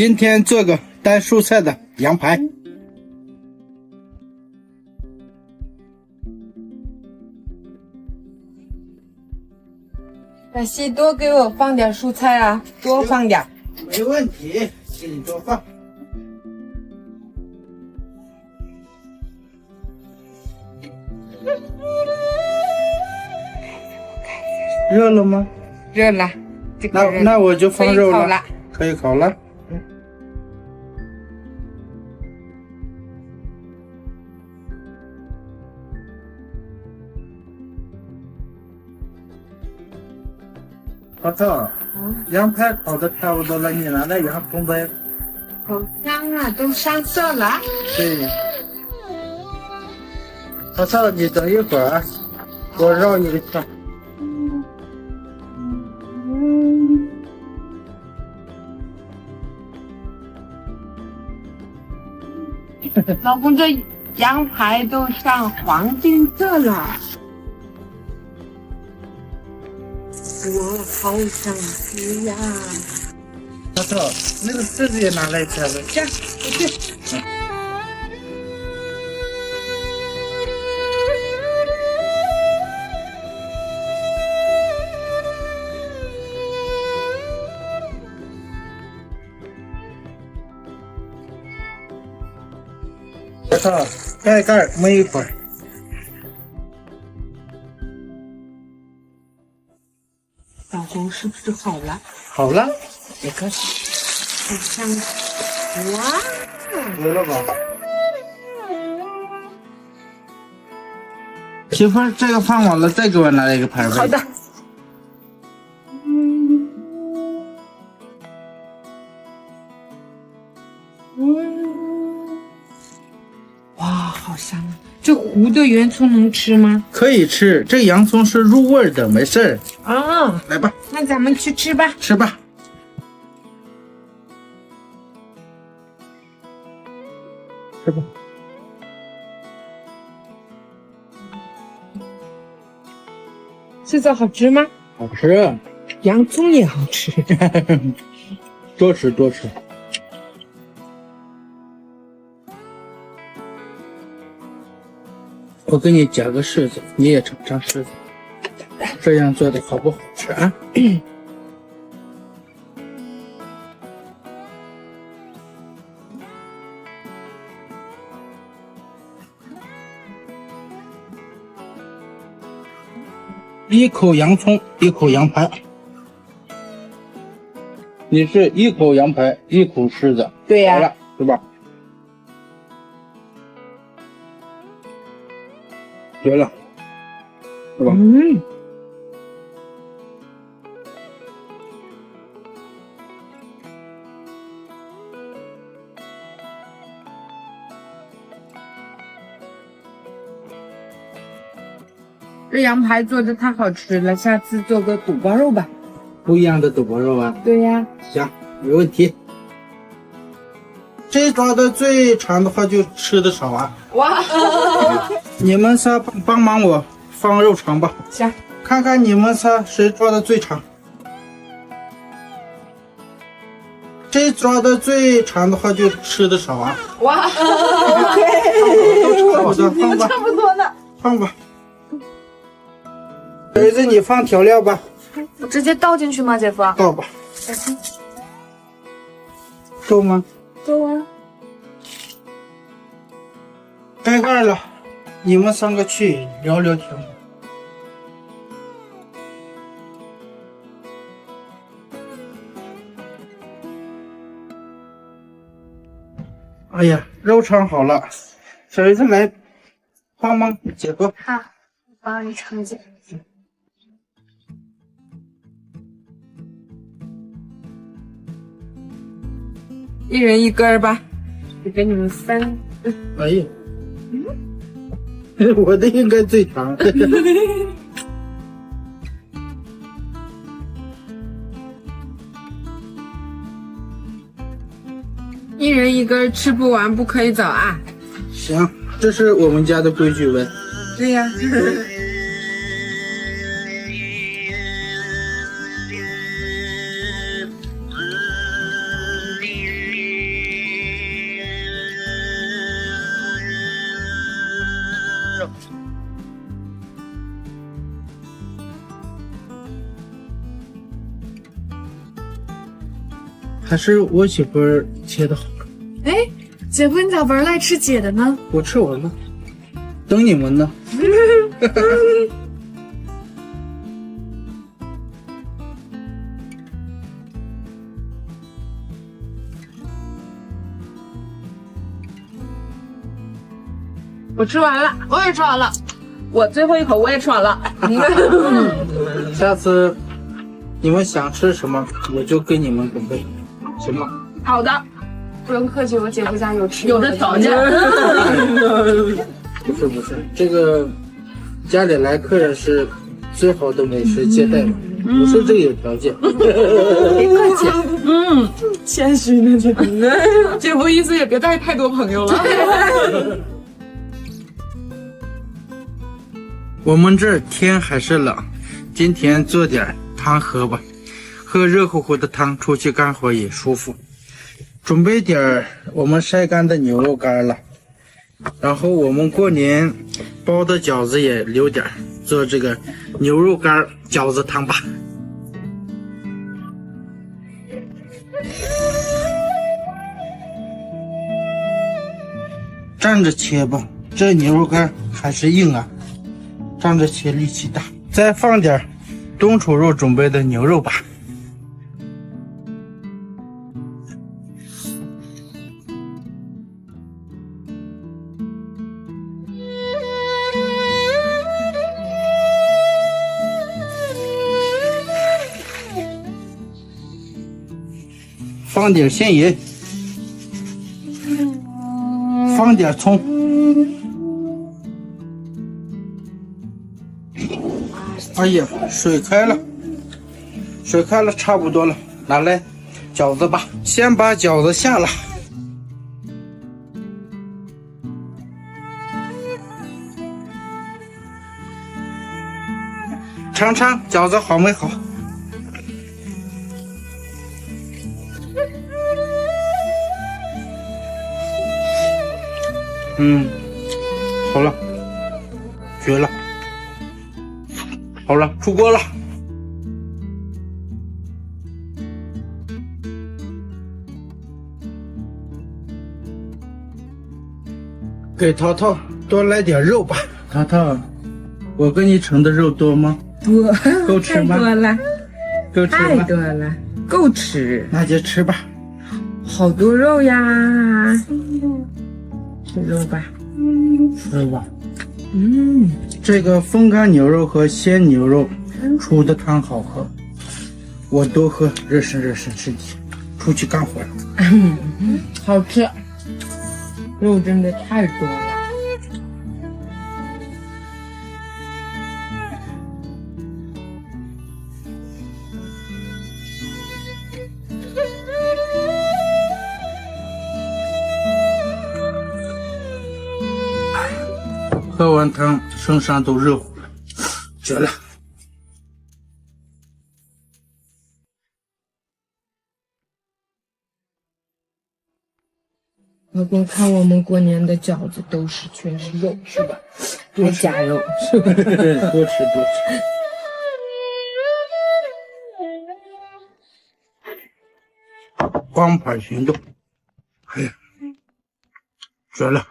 今天做个带蔬菜的羊排。小西，多给我放点蔬菜啊，多放点。没问题，给你多放。热了吗？热了，这个热那我就放肉了，可以烤了。可以烤了。淘淘，羊排烤的差不多了，你拿那洋葱呗。好香啊，都上色了。对。淘淘，你等一会儿啊，我绕一个圈。老公，这羊排都上黄金色了。我好想吃呀！淘淘，那个柿子也拿来切了，这样，去。淘淘，盖盖焖一会儿。老公，是不是好了？好了，这个好香！哇，得了吧？媳妇儿，这个放完了，再给我拿一个盘呗。好的。哇，好香啊！这糊的圆葱能吃吗？可以吃，这洋葱是入味的，没事儿。啊，来吧，那咱们去吃吧。吃吧。吃吧。柿子好吃吗？好吃，洋葱也好吃。多吃多吃。我给你夹个柿子，你也尝尝柿子，这样做的好不好吃啊？一口洋葱，一口羊排。你是一口羊排，一口柿子，对呀、好了，对吧？绝了，是吧？嗯，这羊排做的太好吃了，下次做个肚包肉吧。不一样的肚包肉啊。对呀、行，没问题。这抓的最长的话就吃的少啊。哇，你们仨帮忙我放肉肠吧，行，看看你们仨谁抓的最长。这抓的最长的话就吃的少啊。哇，都差不多，放吧，差不多了。放吧。儿子，你放调料吧，我直接倒进去吗，姐夫？倒吧。够吗？够啊。盖盖了，你们三个去聊聊天。哎呀，肉肠好了，小儿子来帮忙姐夫。好，我帮你尝解。一人一根儿吧，我给你们分。哎呀，我的应该最长。一人一根，吃不完不可以走啊。行，这是我们家的规矩呗。对呀、还是我媳妇儿切的好。哎，姐夫，你咋玩赖吃姐的呢？我吃完了，等你们呢。我吃完了，我也吃完了。我最后一口我也吃完了。下次你们想吃什么，我就给你们准备，行吗？好的，不用客气，我姐夫家有吃有的条件。不是，这个家里来客人是最好的美食接待嘛，不是这个有条件。别客气。谦虚呢，这个姐夫意思也别带太多朋友了。我们这儿天还是冷，今天做点汤喝吧，喝热乎乎的汤，出去干活也舒服。准备点我们晒干的牛肉干了，然后我们过年包的饺子也留点，做这个牛肉干饺子汤吧。站着切吧，这牛肉干还是硬啊，站着切力气大。再放点冬储肉准备的牛肉吧。放点鲜盐，放点葱，哎呀，水开了，差不多了，拿来饺子吧。先把饺子下了，尝尝饺子好没好？好了，绝了，好了，出锅了。给淘淘多来点肉吧。淘淘，我给你盛的肉多吗？多，够吃吗？太多了，够吃太吗？多了，够吃。那就吃吧。好多肉呀，吃肉吧。吃吧。这个风干牛肉和鲜牛肉出的汤好喝，我多喝热身身体，出去干活了。好吃，肉真的太多了。喝完汤，身上都热乎了，绝了！老公，看我们过年的饺子都是全是肉，是吧？多加肉，是吧？多吃多吃。光盘行动，哎呀，绝了！